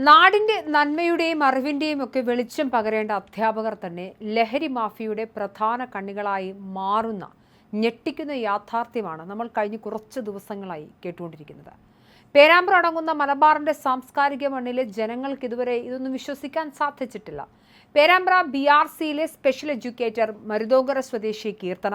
നാടിന്റെ നന്മയുടെയും അറിവിന്റെയും ഒക്കെ വെളിച്ചം പകരേണ്ട അധ്യാപകർ തന്നെ ലഹരി മാഫിയയുടെ പ്രധാന കണ്ണികളായി മാറുന്ന ഞെട്ടിക്കുന്ന യാഥാർത്ഥ്യമാണ് നമ്മൾ കഴിഞ്ഞ കുറച്ച് ദിവസങ്ങളായി കേട്ടുകൊണ്ടിരിക്കുന്നത്. പേരാമ്പ്ര അടങ്ങുന്ന മലബാറിന്റെ സാംസ്കാരിക മണ്ണിലെ ജനങ്ങൾക്ക് ഇതുവരെ ഇതൊന്നും വിശ്വസിക്കാൻ സാധിച്ചിട്ടില്ല. പേരാമ്പ്ര BRCയിലെ സ്പെഷ്യൽ എഡ്യൂക്കേറ്റർ മരുതോങ്കര സ്വദേശി കീർത്തന,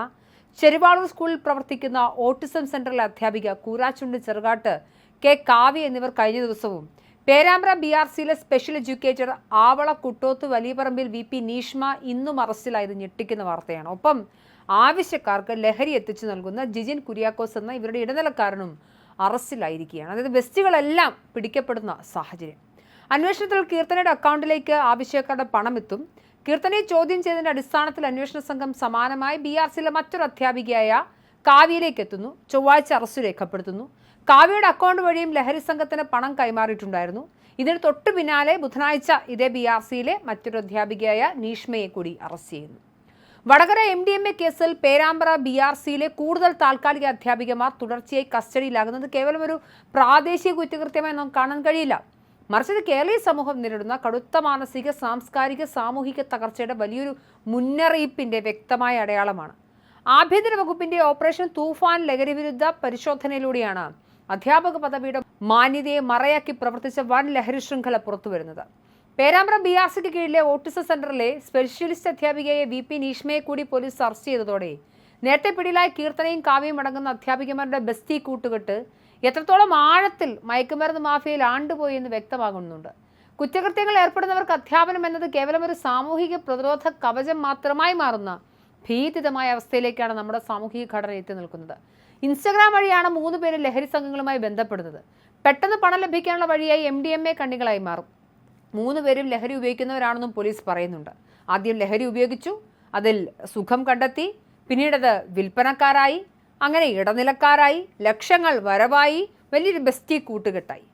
ചെരുവാളൂർ സ്കൂളിൽ പ്രവർത്തിക്കുന്ന ഓട്ടിസം സെന്ററിലെ അധ്യാപിക കൂരാച്ചുണ്ട് ചെറുകാട്ട് കെ കാവ്യ എന്നിവർ കഴിഞ്ഞ ദിവസവും പേരാമ്പ്ര BRCയിലെ സ്പെഷ്യൽ എഡ്യൂക്കേറ്റർ ആവള കുട്ടോത്ത് വലിയപറമ്പിൽ VP നീഷ്മ ഇന്നും അറസ്റ്റിലായത് ഞെട്ടിക്കുന്ന വാർത്തയാണ്. ഒപ്പം ആവശ്യക്കാർക്ക് ലഹരി എത്തിച്ചു നൽകുന്ന ജിജിൻ കുര്യാക്കോസ് എന്ന ഇവരുടെ ഇടനിലക്കാരനും അറസ്റ്റിലായിരിക്കുകയാണ്. അതായത് ബെസ്റ്റുകളെല്ലാം പിടിക്കപ്പെടുന്ന സാഹചര്യം. അന്വേഷണത്തിൽ കീർത്തനയുടെ അക്കൗണ്ടിലേക്ക് ആവശ്യക്കാരുടെ പണം എത്തും. കീർത്തനയെ ചോദ്യം ചെയ്തതിന്റെ അടിസ്ഥാനത്തിൽ അന്വേഷണ സംഘം സമാനമായി BRCയിലെ മറ്റൊരു അധ്യാപികയായ കാവ്യയിലേക്ക് എത്തുന്നു. ചൊവ്വാഴ്ച അറസ്റ്റ് രേഖപ്പെടുത്തുന്നു. കാവ്യയുടെ അക്കൗണ്ട് വഴിയും ലഹരി സംഘത്തിന് പണം കൈമാറിയിട്ടുണ്ടായിരുന്നു. ഇതിന് തൊട്ടു പിന്നാലെ ബുധനാഴ്ച ഇതേ BRCയിലെ മറ്റൊരു അധ്യാപികയായ നീഷ്മയെ കൂടി അറസ്റ്റ് ചെയ്യുന്നു. വടകര MDMA കേസിൽ പേരാമ്പ്ര BRCയിലെ കൂടുതൽ താൽക്കാലിക അധ്യാപികമാർ തുടർച്ചയായി കസ്റ്റഡിയിലാകുന്നത് കേവലം ഒരു പ്രാദേശിക കുറ്റകൃത്യമായി നമുക്ക് കാണാൻ കഴിയില്ല. മറിച്ച് കേരളീയ സമൂഹം നേരിടുന്ന കടുത്ത മാനസിക, സാംസ്കാരിക, സാമൂഹിക തകർച്ചയുടെ വലിയൊരു മുന്നറിയിപ്പിന്റെ വ്യക്തമായ അടയാളമാണ്. ആഭ്യന്തര വകുപ്പിന്റെ ഓപ്പറേഷൻ തൂഫാൻ ലഹരിവിരുദ്ധ പരിശോധനയിലൂടെയാണ് അധ്യാപക പദവിയുടെ മാന്യതയെ മറയാക്കി പ്രവർത്തിച്ച വൻ ലഹരി ശൃംഖല പുറത്തുവരുന്നത്. പേരാമ്പ്ര BRCക്ക് കീഴിലെ ഓട്ടിസം സെന്ററിലെ സ്പെഷ്യലിസ്റ്റ് അധ്യാപികയെ VP നീഷ്മയെ കൂടി പോലീസ് അറസ്റ്റ് ചെയ്തതോടെ നേരത്തെ പിടിയിലായ കീർത്തനയും കാവ്യയും അടങ്ങുന്ന അധ്യാപികമാരുടെ ബസ്തി കൂട്ടുകെട്ട് എത്രത്തോളം ആഴത്തിൽ മയക്കുമരുന്ന് മാഫിയയിൽ ആണ്ടുപോയി എന്ന് വ്യക്തമാകുന്നുണ്ട്. കുറ്റകൃത്യങ്ങൾ ഏർപ്പെടുന്നവർക്ക് അധ്യാപനം എന്നത് കേവലം ഒരു സാമൂഹിക പ്രതിരോധ കവചം മാത്രമായി മാറുന്ന ഭീതിതമായ അവസ്ഥയിലേക്കാണ് നമ്മുടെ സാമൂഹിക ഘടന എത്തി നിൽക്കുന്നത്. ഇൻസ്റ്റഗ്രാം വഴിയാണ് 3 പേരും ലഹരി സംഘങ്ങളുമായി ബന്ധപ്പെടുന്നത്. പെട്ടെന്ന് പണം ലഭിക്കാനുള്ള വഴിയായി MDMA കണ്ണികളായി മാറും. 3 പേരും ലഹരി ഉപയോഗിക്കുന്നവരാണെന്നും പോലീസ് പറയുന്നുണ്ട്. ആദ്യം ലഹരി ഉപയോഗിച്ചു, അതിൽ സുഖം കണ്ടെത്തി, പിന്നീടത് വിൽപ്പനക്കാരായി, അങ്ങനെ ഇടനിലക്കാരായി, ലക്ഷങ്ങൾ വരവായി, വലിയൊരു ബെസ്റ്റി കൂട്ടുകെട്ടായി.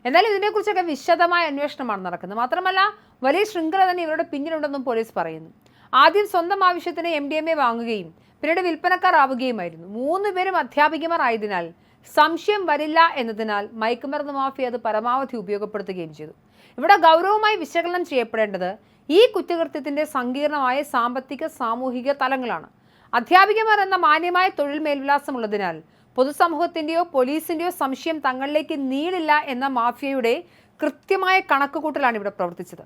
എന്നാലും ഇതിനെക്കുറിച്ചൊക്കെ വിശദമായ അന്വേഷണമാണ് നടക്കുന്നത്. മാത്രമല്ല വലിയ ശൃംഖല തന്നെ ഇവരുടെ പിന്നിലുണ്ടെന്നും പോലീസ് പറയുന്നു. ആദ്യം സ്വന്തം ആവശ്യത്തിന് MDMA വാങ്ങുകയും പിന്നീട് വിൽപ്പനക്കാരാവുകയുമായിരുന്നു. 3 പേരും അധ്യാപികമാർ ആയതിനാൽ സംശയം വരില്ല എന്നതിനാൽ മയക്കുമരുന്ന് മാഫിയ അത് പരമാവധി ഉപയോഗപ്പെടുത്തുകയും ചെയ്തു. ഇവിടെ ഗൗരവമായി വിശകലനം ചെയ്യപ്പെടേണ്ടത് ഈ കുറ്റകൃത്യത്തിന്റെ സങ്കീർണമായ സാമ്പത്തിക, സാമൂഹിക തലങ്ങളാണ്. അധ്യാപികമാർ എന്ന മാന്യമായ തൊഴിൽ മേൽവിലാസമുള്ളതിനാൽ പൊതുസമൂഹത്തിന്റെയോ പോലീസിന്റെയോ സംശയം തങ്ങളിലേക്ക് നീളില്ല എന്ന മാഫിയയുടെ കൃത്യമായ കണക്കുകൂട്ടലാണ് ഇവിടെ പ്രവർത്തിച്ചത്.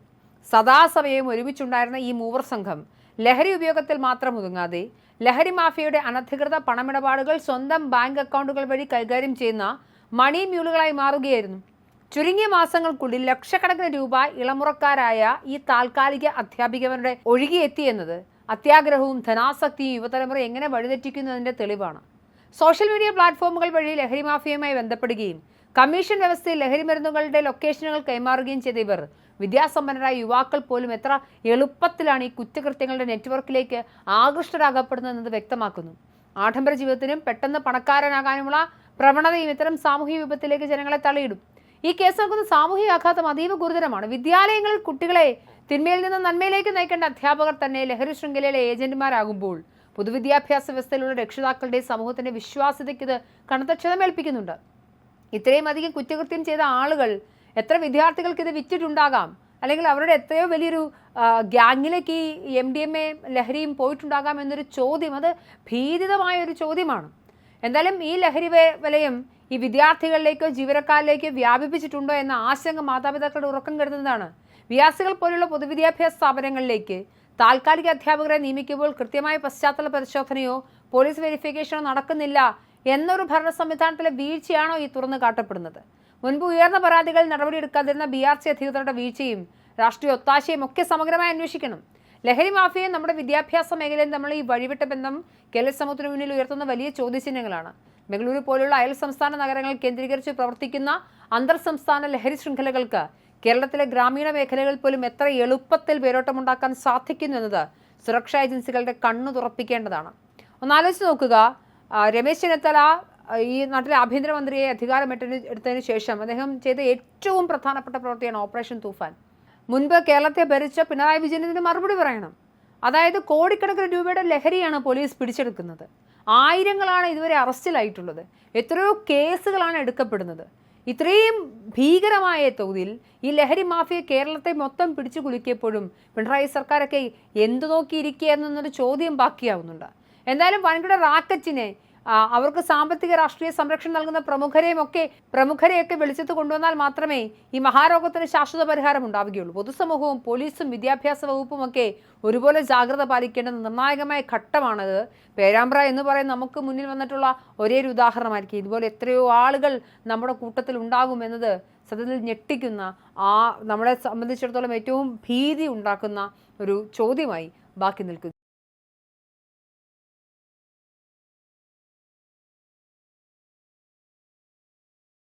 സദാസമയം ഒരുമിച്ചുണ്ടായിരുന്ന ഈ മൂവർ സംഘം ലഹരി ഉപയോഗത്തിൽ മാത്രം ഒതുങ്ങാതെ ലഹരി മാഫിയയുടെ അനധികൃത പണമിടപാടുകൾ സ്വന്തം ബാങ്ക് അക്കൗണ്ടുകൾ വഴി കൈകാര്യം ചെയ്യുന്ന മണി മ്യൂളുകളായി മാറുകയായിരുന്നു. ചുരുങ്ങിയ മാസങ്ങൾക്കുള്ളിൽ ലക്ഷക്കണക്കിന് രൂപ ഇളമുറക്കാരായ ഈ താൽക്കാലിക അധ്യാപികമാരുടെ ഒഴുകിയെത്തിയെന്നത് അത്യാഗ്രഹവും ധനാസക്തിയും യുവതലമുറ എങ്ങനെ വഴിതെറ്റിക്കുന്നതിന്റെ തെളിവാണ്. സോഷ്യൽ മീഡിയ പ്ലാറ്റ്ഫോമുകൾ വഴി ലഹരി മാഫിയയുമായി ബന്ധപ്പെടുകയും കമ്മീഷൻ വ്യവസ്ഥയിൽ ലഹരി മരുന്നുകളുടെ ലൊക്കേഷനുകൾ കൈമാറുകയും ചെയ്ത ഇവർ വിദ്യാസമ്പന്നരായ യുവാക്കൾ പോലും എത്ര എളുപ്പത്തിലാണ് ഈ കുറ്റകൃത്യങ്ങളുടെ നെറ്റ്വർക്കിലേക്ക് ആകൃഷ്ടരാകപ്പെടുന്നതെന്നത് വ്യക്തമാക്കുന്നു. ആഡംബര ജീവിതത്തിനും പെട്ടെന്ന് പണക്കാരനാകാനുമുള്ള പ്രവണതയും ഇത്തരം സാമൂഹിക വിപത്തിലേക്ക് ജനങ്ങളെ തള്ളിയിടും. ഈ കേസ് നോക്കുന്ന സാമൂഹിക ആഘാതം അതീവ ഗുരുതരമാണ്. വിദ്യാലയങ്ങളിൽ കുട്ടികളെ തിന്മയിൽ നിന്ന് നന്മയിലേക്ക് നയിക്കേണ്ട അധ്യാപകർ തന്നെ ലഹരി ശൃംഖലയിലെ ഏജന്റുമാരാകുമ്പോൾ പൊതുവിദ്യാഭ്യാസ വ്യവസ്ഥയിലുള്ള രക്ഷിതാക്കളുടെ സമൂഹത്തിന്റെ വിശ്വാസ്യതയ്ക്ക് ഇത് കനത്ത ക്ഷതമേൽപ്പിക്കുന്നുണ്ട്. ഇത്രയും അധികം കുറ്റകൃത്യം ചെയ്ത ആളുകൾ എത്ര വിദ്യാർത്ഥികൾക്ക് ഇത് വിറ്റിട്ടുണ്ടാകാം, അല്ലെങ്കിൽ അവരുടെ എത്രയോ വലിയൊരു ഗ്യാങ്ങിലേക്ക് ഈ MDMA ലഹരിയും പോയിട്ടുണ്ടാകാം എന്നൊരു ചോദ്യം, അത് ഭീതിതമായ ഒരു ചോദ്യമാണ്. എന്തായാലും ഈ ലഹരി വലയം ഈ വിദ്യാർത്ഥികളിലേക്കോ ജീവനക്കാരിലേക്കോ വ്യാപിപ്പിച്ചിട്ടുണ്ടോ എന്ന ആശങ്ക മാതാപിതാക്കളുടെ ഉറക്കം കെടുത്തുന്നതാണ്. BRCകൾ പോലുള്ള പൊതുവിദ്യാഭ്യാസ സ്ഥാപനങ്ങളിലേക്ക് താൽക്കാലിക അധ്യാപകരെ നിയമിക്കുമ്പോൾ കൃത്യമായ പശ്ചാത്തല പരിശോധനയോ പോലീസ് വെരിഫിക്കേഷനോ നടക്കുന്നില്ല എന്നൊരു ഭരണ സംവിധാനത്തിലെ വീഴ്ചയാണോ ഈ തുറന്നു കാട്ടപ്പെടുന്നത്? മുൻപ് ഉയർന്ന പരാതികൾ നടപടിയെടുക്കാതിരുന്ന BRC അധികൃതരുടെ വീഴ്ചയും രാഷ്ട്രീയ ഒത്താശയും ഒക്കെ സമഗ്രമായി അന്വേഷിക്കണം. ലഹരി മാഫിയയും നമ്മുടെ വിദ്യാഭ്യാസ മേഖലയും നമ്മൾ ഈ വഴിവിട്ട ബന്ധം കേരള സമൂഹത്തിന് മുന്നിൽ ഉയർത്തുന്ന വലിയ ചോദ്യചിഹ്നങ്ങളാണ്. ബംഗളൂരു പോലുള്ള അയൽ സംസ്ഥാന നഗരങ്ങൾ കേന്ദ്രീകരിച്ച് പ്രവർത്തിക്കുന്ന അന്തർ സംസ്ഥാന ലഹരി ശൃംഖലകൾക്ക് കേരളത്തിലെ ഗ്രാമീണ മേഖലകളിൽ പോലും എത്ര എളുപ്പത്തിൽ വേരോട്ടമുണ്ടാക്കാൻ സാധിക്കുന്നു എന്നത് സുരക്ഷാ ഏജൻസികളുടെ കണ്ണു തുറപ്പിക്കേണ്ടതാണ്. ഒന്നാലോചിച്ച് നോക്കുക, രമേശ് ചെന്നിത്തല ഈ നാട്ടിലെ ആഭ്യന്തരമന്ത്രിയെ അധികാരമെടുത്തതിന് ശേഷം അദ്ദേഹം ചെയ്ത ഏറ്റവും പ്രധാനപ്പെട്ട പ്രവൃത്തിയാണ് ഓപ്പറേഷൻ തൂഫാൻ. മുൻപ് കേരളത്തെ ഭരിച്ച പിണറായി വിജയൻ ഇതിന് മറുപടി പറയണം. അതായത് കോടിക്കണക്കിന് രൂപയുടെ ലഹരിയാണ് പോലീസ് പിടിച്ചെടുക്കുന്നത്. ആയിരങ്ങളാണ് ഇതുവരെ അറസ്റ്റിലായിട്ടുള്ളത്. എത്രയോ കേസുകളാണ് എടുക്കപ്പെടുന്നത്. ഇത്രയും ഭീകരമായ തോതിൽ ഈ ലഹരി മാഫിയ കേരളത്തെ മൊത്തം പിടിച്ചു കുലുക്കിയപ്പോഴും പിണറായി സർക്കാരൊക്കെ എന്തു നോക്കിയിരിക്കുകയെന്നൊരു ചോദ്യം ബാക്കിയാവുന്നുണ്ട്. എന്തായാലും വൻകിട റാക്കറ്റിനെ അവർക്ക് സാമ്പത്തിക രാഷ്ട്രീയ സംരക്ഷണം നൽകുന്ന പ്രമുഖരെയൊക്കെ വെളിച്ചത്ത് കൊണ്ടുവന്നാൽ മാത്രമേ ഈ മഹാരോഗത്തിന് ശാശ്വത പരിഹാരം ഉണ്ടാവുകയുള്ളൂ. പൊതുസമൂഹവും പോലീസും വിദ്യാഭ്യാസ വകുപ്പും ഒക്കെ ഒരുപോലെ ജാഗ്രത പാലിക്കേണ്ട നിർണായകമായ ഘട്ടമാണത്. പേരാമ്പ്ര എന്ന് പറയുന്ന നമുക്ക് മുന്നിൽ വന്നിട്ടുള്ള ഒരേ ഒരു ഉദാഹരണമായിരിക്കും. ഇതുപോലെ എത്രയോ ആളുകൾ നമ്മുടെ കൂട്ടത്തിൽ ഉണ്ടാകും എന്നത് സത്യത്തിൽ ഞെട്ടിക്കുന്ന, നമ്മളെ സംബന്ധിച്ചിടത്തോളം ഏറ്റവും ഭീതി ഉണ്ടാക്കുന്ന ഒരു ചോദ്യമായി ബാക്കി നിൽക്കുന്നു.